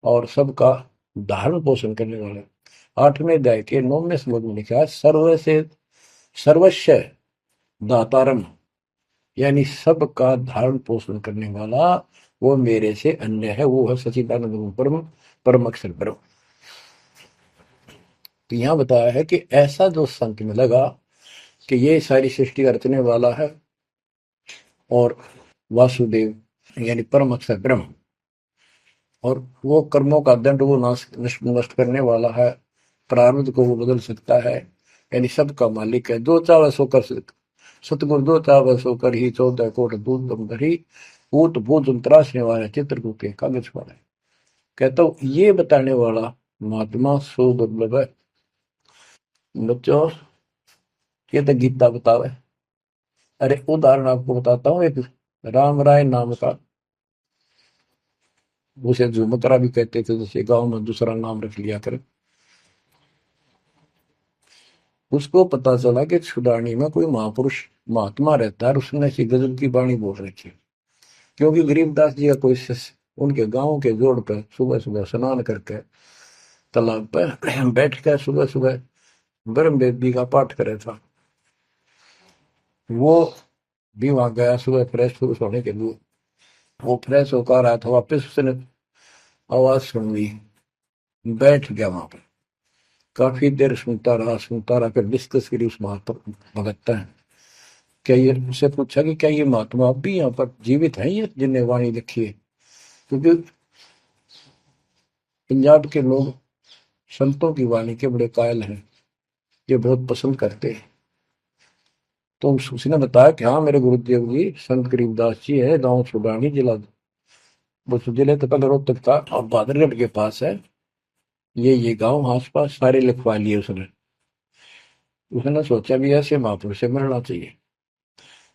और सबका धारण पोषण करने वाला। 8वें अध्याय के 9वें श्लोक में लिखा है सर्व से सर्वस्व दातारम, यानी सबका धारण पोषण करने वाला वो मेरे से अन्य है, वो है सच्चिदानंद परम परम अक्षर ब्रह्म। तो यहां बताया है कि ऐसा जो संत में लगा कि ये सारी सृष्टि रचने वाला है, और वासुदेव यानी परम अक्षर ब्रह्म, और वो कर्मों का दंड वो नष्ट करने वाला है, प्रारब्ध को वो बदल सकता है, यानी सबका मालिक है, जो चाहे सो कर सतगुरु दो चाव सो कर ही 14 कोट दूध दम धरी ऊत भूत त्रासने वाले चित्रकूट के कागज वाले। कहता हूँ ये बताने वाला महात्मा सो दुर्लभ है बच्चों। ये तो गीता बतावे। अरे उदाहरण आपको बताता हूँ एक राम राय नाम का, उसे झुमकरा भी कहते थे, जैसे गांव में दूसरा नाम रख लिया कर। उसको पता चला कि छुड़ानी में कोई महापुरुष महात्मा रहता है, उसने ऐसी गजब की वाणी बोल रखी। क्योंकि गरीबदास जी का कोई शिष्य उनके गांव के जोड़ पे सुबह सुबह स्नान करके तालाब पे बैठ कर सुबह सुबह ब्रह्म वेदी का पाठ करे था। वो भी वहां गया सुबह फ्रेश होने के लिए। वो फ्रेश होकर आया था, वापस उसने आवाज सुन ली, बैठ गया वहां पर। काफी देर सुनता रहा, फिर डिस्कस करी उस महात्मा भगत है। क्या ये उससे पूछा कि क्या ये महात्मा अब भी यहाँ पर जीवित है, ये जिन्हें वाणी लिखी है? क्योंकि पंजाब के लोग संतों की वाणी के बड़े कायल हैं, ये बहुत पसंद करते हैं। तो उसने बताया कि हाँ मेरे गुरुदेव जी संत गरीबदास जी है, गांव सुडानी जिला, वो जिले तक रोहतक था और बहादुरगढ़ के पास है। ये गांव आस पास सारे लिखवा लिए उसने। उसने सोचा भी ऐसे महापुरुष से मिलना चाहिए।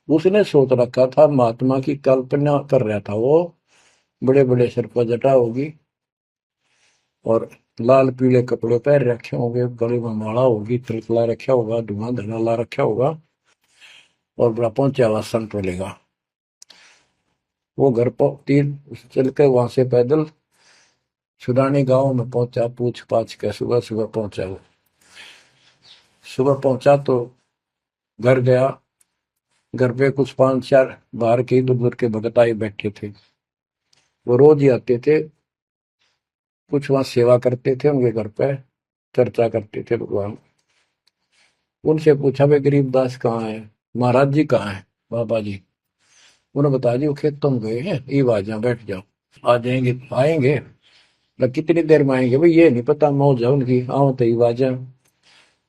उसने सोच रखा था महात्मा की कल्पना कर रहा था वो, बड़े बड़े सिर पर जटा होगी और लाल पीले कपड़े पहन रखे होंगे, गले में माला होगी, तिलक रखा होगा, धुआं धना ला रखा होगा और बड़ा पहुंचा हुआ संत मिलेगा। वो घर पर तीन चल के वहां से पैदल सुडानी गांव में पहुंचा, पूछ पाछ के सुबह सुबह पहुंचा। वो सुबह पहुंचा तो घर गया। घर पे कुछ 5-4 बाहर के इधर उधर के भगत आए बैठे थे। वो रोज ही आते थे, कुछ वहां सेवा करते थे, उनके घर पे चर्चा करते थे भगवान। उनसे पूछा भाई गरीबदास कहाँ है, महाराज जी कहाँ है, बाबा जी? उन्होंने बताया जी वो खेतों में गए हैं, ये आ जाओ बैठ जाओ। आ जाएंगे आएंगे ना, कितनी देर में आएंगे भाई ये नहीं पता, मौज है उनकी, आओ तो ही आ जाए,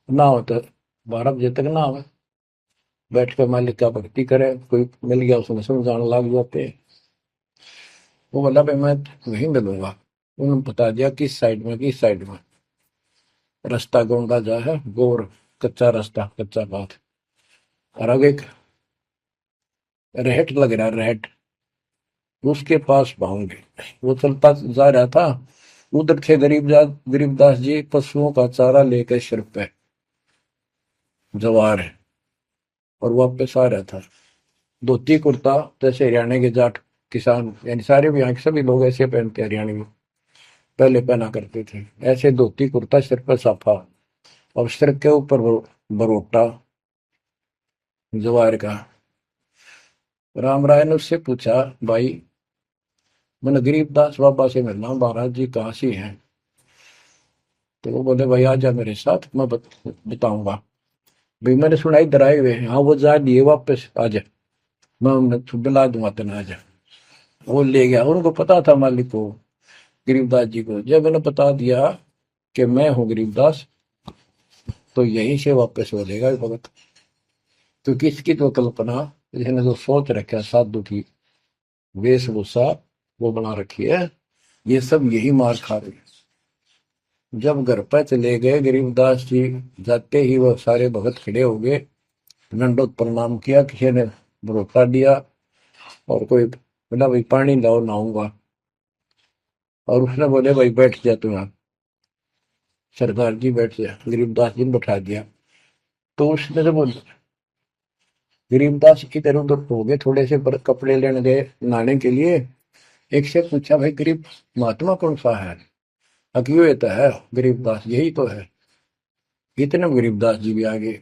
ना हो तो 12 बजे तक ना आवे। बैठ कर मालिक का भक्ति करे, कोई मिल गया उसमें समझाने लग जाते। वो बोला भाई मैं वहीं मिलूंगा। उन्होंने बता दिया किस साइड में, किस साइड में। रास्ता गोंडा जा है, गोर कच्चा रास्ता, कच्चा पाथ, और आगे एक रहट लग रहा है, रहट, उसके पास पहुंचे। वो चलता जा रहा था, उधर थे गरीबदास जी पशुओं का चारा लेकर सिर पे जवार है, और वापस आ रहा था। धोती कुर्ता जैसे हरियाणा के जाट किसान, यानी सारे भी यहाँ के सभी लोग ऐसे पहनते हैं, हरियाणा में पहले पहना करते थे ऐसे धोती कुर्ता, सिर पर साफा और सिर के ऊपर बरोटा जवार का। राम राय ने उससे पूछा भाई मैंने गरीबदास बाबा से मिलना, महाराज जी कहाँ से हैं? तो वो बोले भाई आ जा मेरे साथ, मैं बताऊंगा। भाई मैंने सुना इधर आए हुए हैं, हाँ वो जा दिए वापस, आ जा, मैं उन्हें दिला दूंगा तेना, आ जा। वो ले गया, उनको पता था मालिक को, गरीबदास जी को। जब मैंने बता दिया कि मैं हूँ गरीबदास, तो यहीं से वापस हो जाएगा ये भगत। क्योंकि इसकी तो कल्पना, इसने जो सोच रखा है साधु की वेशभूषा वो बना रखी है, ये सब यही मार खा रहे हैं। जब घर पर चले गए गरीबदास जी, जाते ही वो सारे भगत खड़े हो गए, दंडोत प्रणाम किया, किसी ने भरोसा दिया और कोई बोला भाई पानी लाओ नहाऊंगा, और उसने बोले भाई बैठ जा तू यहाँ। सरदार जी बैठ गया, गरीबदास जी ने बैठा दिया। तो उसने जब गरीबदास इधर उधर हो गए, थोड़े से कपड़े लेने गए नहाने के लिए, एक से पूछा भाई गरीब महात्मा कौन सा है? अकियो ये तो है गरीबदास, यही तो है। इतने में गरीबदास जी भी आ गए।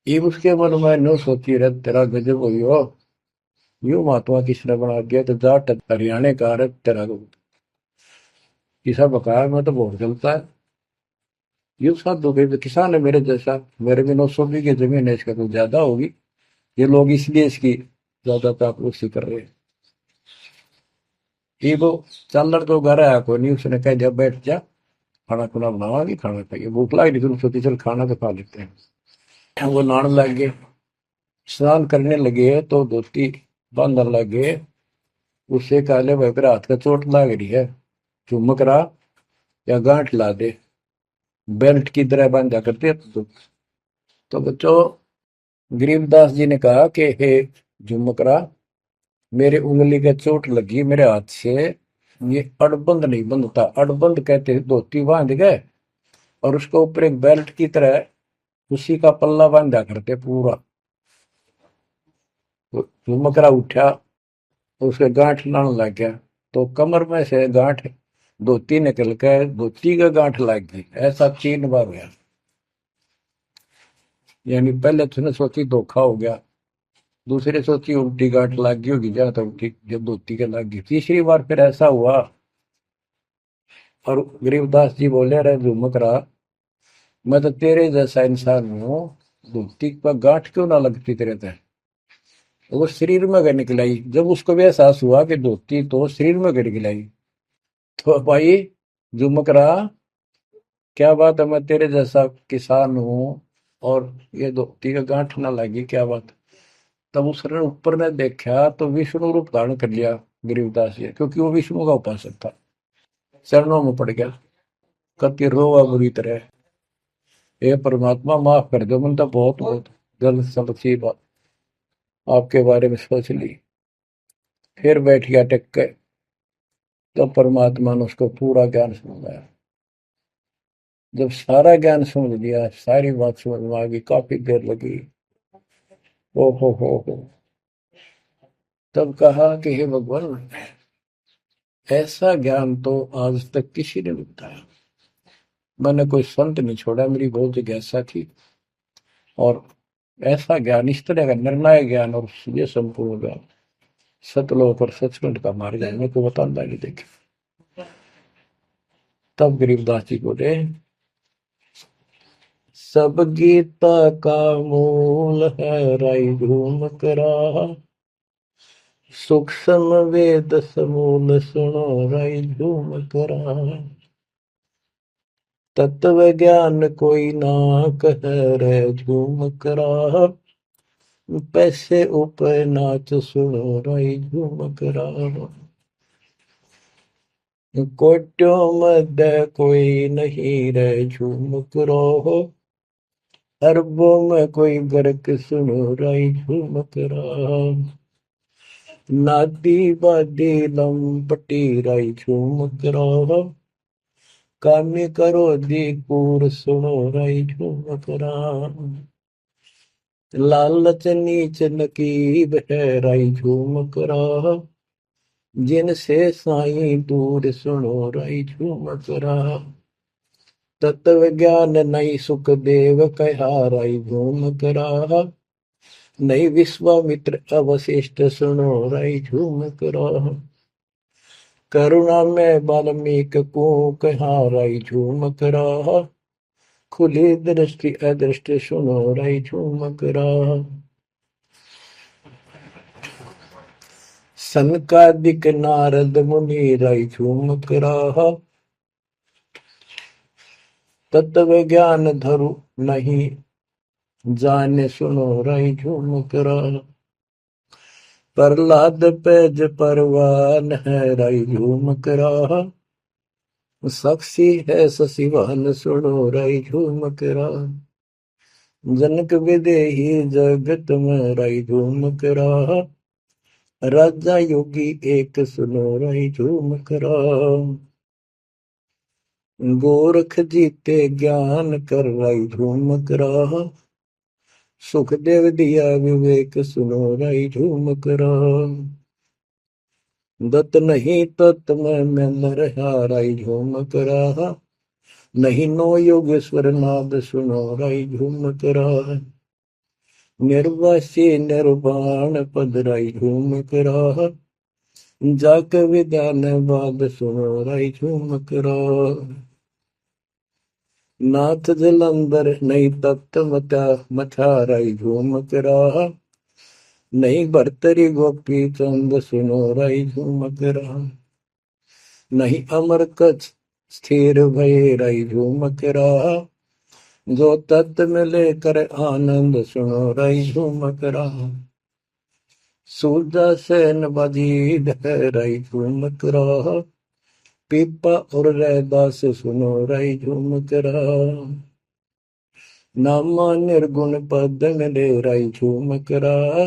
ये उसके मन में नो सोची रहे तेरा गजब हुई हो, यू महात्मा किसने बना दिया, तो जाट हरियाणा का रहे तेरा किसा बकाया में तो बहुत चलता है। ये साथ दो भाई किसान है मेरे जैसा, मेरे भी 900 बीघे जमीन है, इसका तो ज्यादा होगी, ये लोग इसलिए इसकी ज्यादा चापलूसी कर रहे हैं। ये वो चल तो घर आया कोई नहीं, उसने कह दिया बैठ जा, खाना खुना बनावागी, खाना खाइए, भूख लग रही थी, सोची चल खाना तो खा लेते हैं। वो नहाने लग गए, स्नान करने लगे तो धोती बांधने लगे। उससे काले भाई पर हाथ का चोट लग रही है, चुमक रहा या गांठ ला दे, बेल्ट की तरह बांधा करते। तो बच्चों, गरीबदास जी ने कहा कि हे झुमकरा, मेरे उंगली का चोट लगी मेरे हाथ से, ये अड़बंद नहीं बंधता। अड़बंद कहते हैं धोती बांध गए और उसके ऊपर एक बेल्ट की तरह उसी का पल्ला बांधा करते पूरा। तो झुमकरा उठा, उसके गांठ लाने लग गया, तो कमर में से गांठ धोती निकल के धोती का गांठ लग गई। ऐसा 3 बार गया। यानी पहले तूने सोची धोखा हो गया, दूसरे सोची उल्टी गांठ लग गई होगी, जहां तक उल्टी जब धोती के लग गई, तीसरी बार फिर ऐसा हुआ। और गरीबदास जी बोले, अरे झुमकरा, मैं तो तेरे जैसा इंसान हूँ, धोती पर गांठ क्यों ना लगती तेरे तय। वो शरीर में गए निकलाई। जब उसको भी एहसास हुआ कि धोती तो शरीर में गिर गिलाई, तो भाई झुमकरा, क्या बात है, मैं तेरे जैसा किसान हूँ और ये धोती का गांठ ना लगी, क्या बात। तब उसने ऊपर ने देखा तो विष्णु रूप धारण कर लिया गरीबदास जी, क्योंकि वो विष्णु का उपासक था। चरणों में पड़ गया, कति रोवा बुरी तरह, हे परमात्मा माफ कर दो, मैंने तो बहुत बहुत गलत सलती बात आपके बारे में सोच ली। फिर बैठ गया टेक के। तो परमात्मा ने उसको पूरा ज्ञान समझाया। जब सारा ज्ञान समझ लिया, सारी बात समझ में आ गई, काफी देर लगी। ओ हो, तब कहा कि हे भगवान, ऐसा ज्ञान तो आज तक किसी ने नहीं बताया। मैंने कोई संत नहीं छोड़ा, मेरी बहुत जिज्ञासा थी, और ऐसा ज्ञान, इस तरह का निर्णायक ज्ञान और ये संपूर्ण ज्ञान, सतलोक और सचखंड का मार्ग मेरे को बताना नहीं देखे। तब गरीबदास जी बोले, सब गीता का मूल है राई झूम करा, सूक्ष्म वेद समूल सुनो राई झूम करा, तत्व ज्ञान कोई ना कह रे झूम करा, पैसे ऊपर नाच सुनो राई झूम करा, कोट्यों मध्य कोई नहीं रे झूम करो, अरबों में कोई गर्क सुनो राई झूम करा, नादी बादी लंपटी राई झूम करा, कामी करो दी कूर सुनो राई झूम करा, लालच नीच नकीब है राई झूम करा, जिनसे साईं दूर सुनो राई झूम करा, तत्व ज्ञान नहीं सुख देव कहा राई झूम करा, नहीं विश्वामित्र अवशिष्ट सुनो राई झूम करा, करुणा में वाल्मीकि को कहा राई झूम करा, खुली दृष्टि अदृष्टि सुनो राई झूम करा, सनकादिक नारद मुनि राई झूम करा, तत्व ज्ञान धरु नहीं जाने सुनो राई झूम करा, प्रहलाद पैज परवान है राई झूम करा, साक्षी है शशिवान सुनो राई झूम करा, जनक विदेही जगत में राई झूम करा, राजा योगी एक सुनो राई झूम करा, गोरख जीते ज्ञान कर राई झूम करा, सुखदेव दिया विवेक सुनो राई झूम करा, दत्त नहीं तत् में मिल रहा राई झूम करा, नहीं नो योगेश्वर नाद सुनो राई झूम करा, निर्वासी निर्वाण पद राई झूम करा, जाक विधान बाद सुनो राई झूम करा, नाथ जलंधर नहीं तत्त मथा मथा राई झूम करा, नहीं भरतरी गोपी चंद सुनो राई झूम करा, नहीं अमर कच्छ स्थिर भय राई झूम करा, जो तत् में लेकर आनंद सुनो रही झूमक रहा। सूरजा सैन बजीद है रही झूमक रहा। पीपा और रैदास सुनो रही झूमक रहा। नामा निर्गुण पद में ले रही झूमक रहा।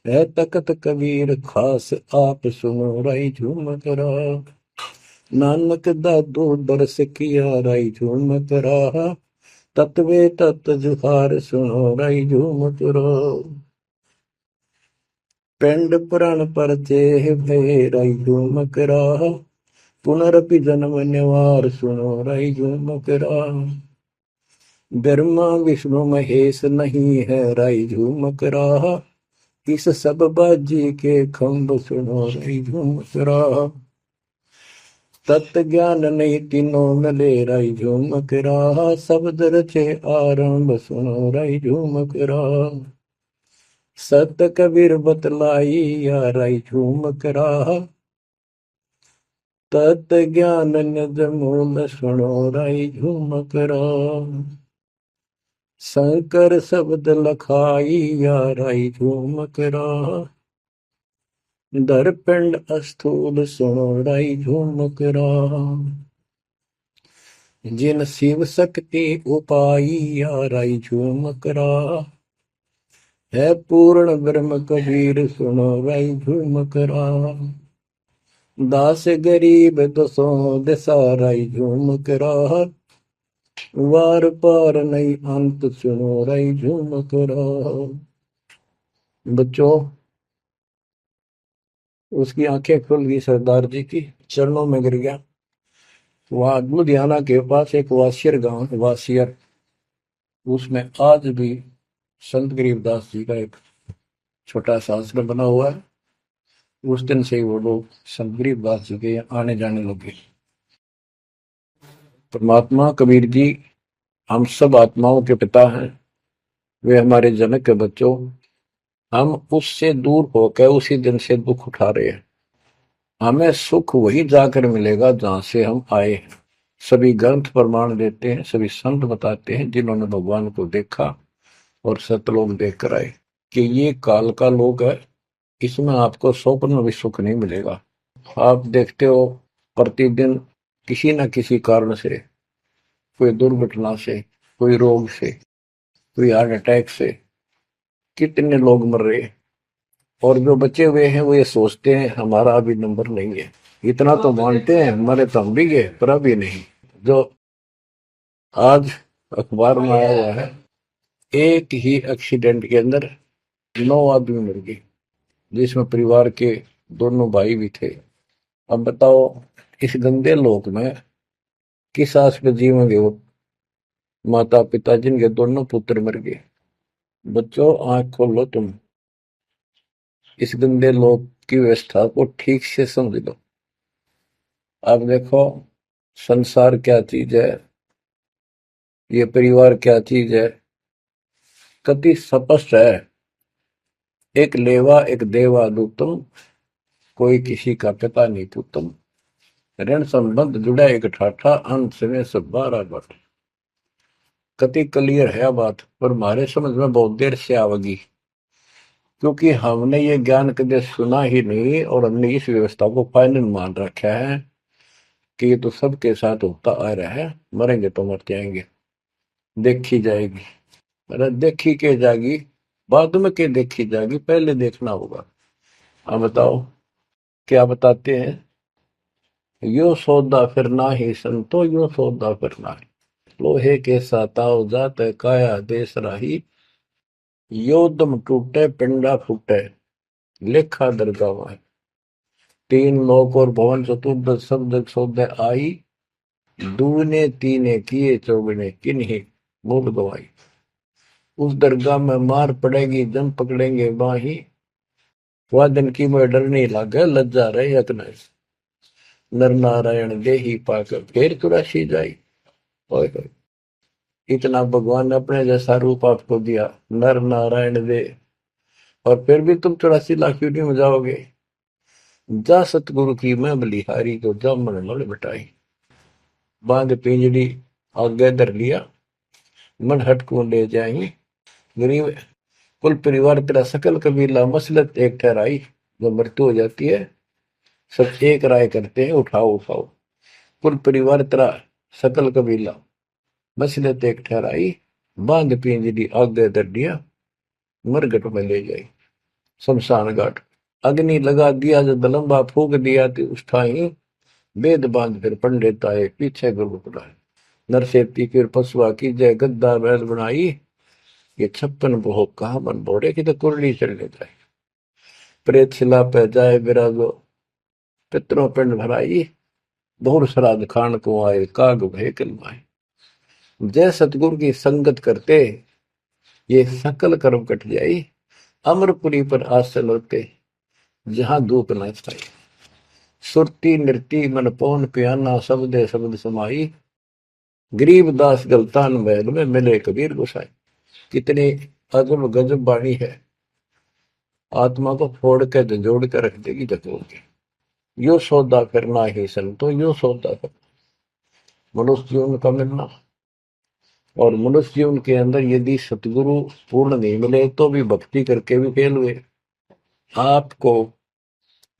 है तकत कबीर खास आप सुनो रही झूमक रहा। नानक दादू दरस किया रही झूमक रहा। तत्वे तत् जुहार सुनो रही झूमक रहा। पिंड पुराण पर देह भय रही झूमक रहा। पुनरपि जन्म निवार सुनो रही झूमक रहा। ब्रह्मा विष्णु महेश नहीं है रही झूमक रहा। इस सब बाजी के खंभ सुनो रही झूमक रहा। तत्त ज्ञान नहीं तीनों मिले रही झूमक रहा। शब्द रचे आरंभ सुनो रही झूमक रहा। सत कबीर बतलाई या रही झूमक रहा। तत् ज्ञान निज मूल सुनो रही झूमक रहा। शंकर शब्द लखाई या रही झूमक रहा। दरपिंड अस्थूल सुनो रही झूमक रहा। जिन शिव शक्ति उपाई या रही झूमक रहा। है पूर्ण ब्रह्म कबीर सुनो रही झूमक रहा। दास गरीब दसों दिशा रही झूमक रहा। वार पार नहीं अंत सुनो रही झूमक रहा। बच्चों, उसकी आंखें खुल गई सरदार जी की, चरणों में गिर गया। वहां लुधियाना के पास एक वासियर गांव है, वासियर, उसमें आज भी संत गरीबदास जी का एक छोटा सा आश्रम बना हुआ है। उस दिन से ही वो लोग संत गरीबदास जी के आने जाने लगे। परमात्मा कबीर जी हम सब आत्माओं के पिता हैं, वे हमारे जनक के बच्चों। हम उससे दूर होकर उसी दिन से दुख उठा रहे हैं। हमें सुख वही जाकर मिलेगा जहां से हम आए हैं। सभी ग्रंथ प्रमाण देते हैं, सभी संत बताते हैं जिन्होंने भगवान को देखा और सतलोक देख कर आए कि ये काल का लोक है, इसमें आपको स्वप्न में भी सुख नहीं मिलेगा। आप देखते हो प्रतिदिन किसी न किसी कारण से, कोई दुर्घटना से, कोई रोग से, कोई हार्ट अटैक से कितने लोग मर रहे हैं। और जो बचे हुए हैं वो ये सोचते हैं हमारा अभी नंबर नहीं है। इतना तो मानते हैं मरे तो हम भी गए, पर अभी नहीं। जो आज अखबार में आया हुआ है, एक ही एक्सीडेंट के अंदर 9 आदमी मर गए, जिसमें परिवार के दोनों भाई भी थे। अब बताओ इस गंदे लोक में किस आस पे जीवेंगे वो माता पिता जिनके दोनों पुत्र मर गए। बच्चों, आंख खोलो, तुम इस गंदे लोक की व्यवस्था को ठीक से समझ लो। अब देखो संसार क्या चीज है, ये परिवार क्या चीज है, कति स्पष्ट है। एक लेवा एक देवा दूतम, कोई किसी का पिता नहीं पुतम। ऋण संबंध जुड़ा एक ठाठा, अंत में सब 12 बट। कति क्लियर है बात, पर हमारे समझ में बहुत देर से आवेगी, क्योंकि हमने ये ज्ञान कभी सुना ही नहीं और हमने इस व्यवस्था को फाइनल मान रखा है कि ये तो सबके साथ होता आ रहा है, मरेंगे तो मर जाएंगे, देखी जाएगी। अरे देखी के जाएगी, बाद में के देखी जाएगी, पहले देखना होगा। अब बताओ क्या बताते हैं, यो सौदा फिर ना ही संतो, यो सौदा फिर ना ही। लोहे के साताव जात काया देश राही। यो दम टूटे पिंडा फूटे, लेखा दरगाह। तीन लोक और भवन चतुर्दश शब्द सौदे आई। दूने तीने किए चौगने किन्हीं मूल गवाई। उस दरगाह में मार पड़ेगी जम पकड़ेंगे बाही। वह दिन की में डर नहीं लागे लज्जा रहे यत्न। नर नारायण दे ही पाकर फिर चुरासी जाई। ओए होए, इतना भगवान ने अपने जैसा रूप आपको दिया, नर नारायण दे, और फिर भी तुम 84 लाख यूनिट में जाओगे। जा सतगुरु की मैं बलिहारी, जो जामन मल बिटाई। बांध पिंजड़ी आगे धर लिया, मन हट को ले जाई। गरीब कुल परिवार तेरा सकल कबीला मसलत एक ठहराई। जब मृत्यु हो जाती है सब एक राय करते हैं, उठाओ उठाओ। कुल परिवार तेरा सकल कबीला मसलत एक ठहराई। बांध पिंजरी आगे दर दिया, मरगट में ले जाई शमशान घाट। अग्नि लगा दिया जब लंबा फूक दिया तो उस ठाई। वेद बांध फिर पंडित आए पीछे गुरु बुलाए। नरसेती फिर पशुआ की जय गद्दा बैल बनाई। ये 56 भोग कहा मन बोरे की तो कुरली चलने जाए। प्रेत शिला पे जाए विराजो, पितरों पिंड भराई। बहुर श्राद्ध खान को आए, काग भय कलवाए। जय सतगुरु की संगत करते, ये सकल कर्म कट जाई। अमरपुरी पर आसन होते, जहां धूप न छाई। सुरती नृती मन पौन पियाना, शब्दे शब्द समाई। गरीब दास गलतान महल में मिले कबीर गोसाई। कितनी अजब गजब बाणी है, आत्मा को फोड़ के झंझोड़ के रख देगी जतोड़ के। यो सौदा करना ही संतो, यो सौदा करना मनुष्य जीवन का मिलना। और मनुष्य जीवन के अंदर यदि सतगुरु पूर्ण नहीं मिले तो भी भक्ति करके भी फेल हुए। आपको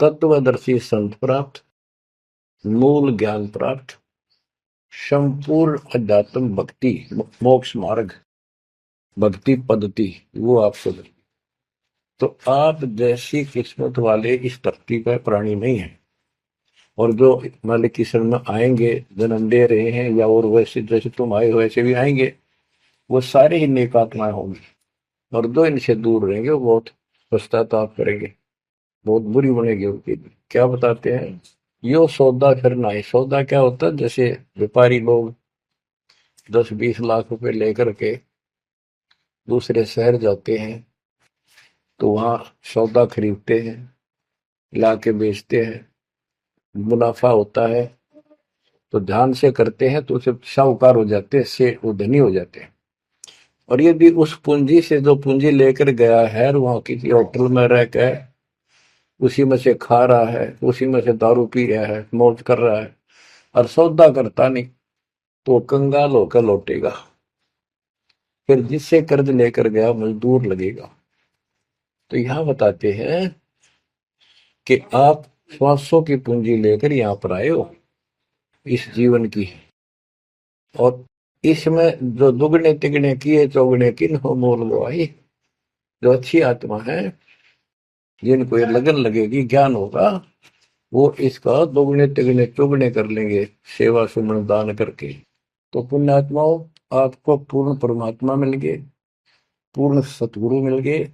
तत्वदर्शी संत प्राप्त, मूल ज्ञान प्राप्त, संपूर्ण अध्यात्म भक्ति मोक्ष मार्ग भक्ति पद्धति वो आपको मिले। तो आप जैसी किस्मत वाले इस धरती पर प्राणी नहीं है। और जो मालिक की शरण में आएंगे, जन्म दे रहे हैं या और वैसे जैसे तुम आए हो वैसे भी आएंगे, वो सारे ही नेक आत्माएं होंगी। और जो इनसे दूर रहेंगे वो बहुत पश्चाताप करेंगे, बहुत बुरी बनेगी उनकी। क्या बताते हैं, यो सौदा करना है। सौदा क्या होता है, जैसे व्यापारी लोग 10-20 लाख रुपए लेकर के दूसरे शहर जाते हैं तो वहां सौदा खरीदते हैं, ला के बेचते हैं, मुनाफा होता है तो ध्यान से करते हैं तो उसे साहूकार हो जाते हैं, से वो धनी हो जाते हैं। और यदि उस पूंजी से जो पूंजी लेकर गया है वहां किसी होटल में रह के उसी में से खा रहा है, उसी में से दारू पी रहा है, मौज कर रहा है और सौदा करता नहीं, तो कंगाल होकर लौटेगा। फिर जिससे कर्ज लेकर गया मजदूर लगेगा। तो यहां बताते हैं कि आप श्वासों की पूंजी लेकर यहां पर आए हो इस जीवन की, और इसमें जो दुगने तिगने किए चौगने किन हो मोल वो आई। जो अच्छी आत्मा है, जिनको ये लगन लगेगी, ज्ञान होगा, वो इसका दोगुने तिगने चौगने कर लेंगे सेवा सुमन दान करके। तो पुण्यात्माओं, आपको पूर्ण परमात्मा मिल गए, पूर्ण सतगुरु मिल गए,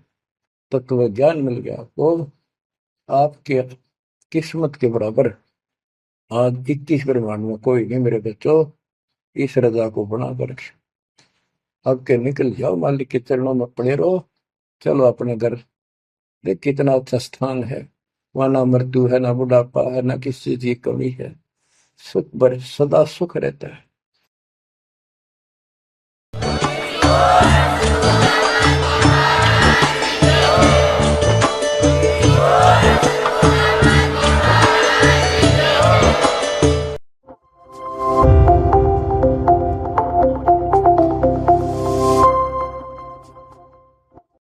तत्व ज्ञान मिल गया, तो आपके किस्मत के बराबर आज 21 ब्रह्मांड में कोई नहीं मेरे बच्चों। इस रजा को बना कर अब के निकल जाओ, मालिक के चरणों में पड़े रहो। चलो अपने घर, देख कितना अच्छा स्थान है। वहां ना मृत्यु है, ना बुढ़ापा है, ना किसी चीज की कमी है। सुख सदा सुख रहता है।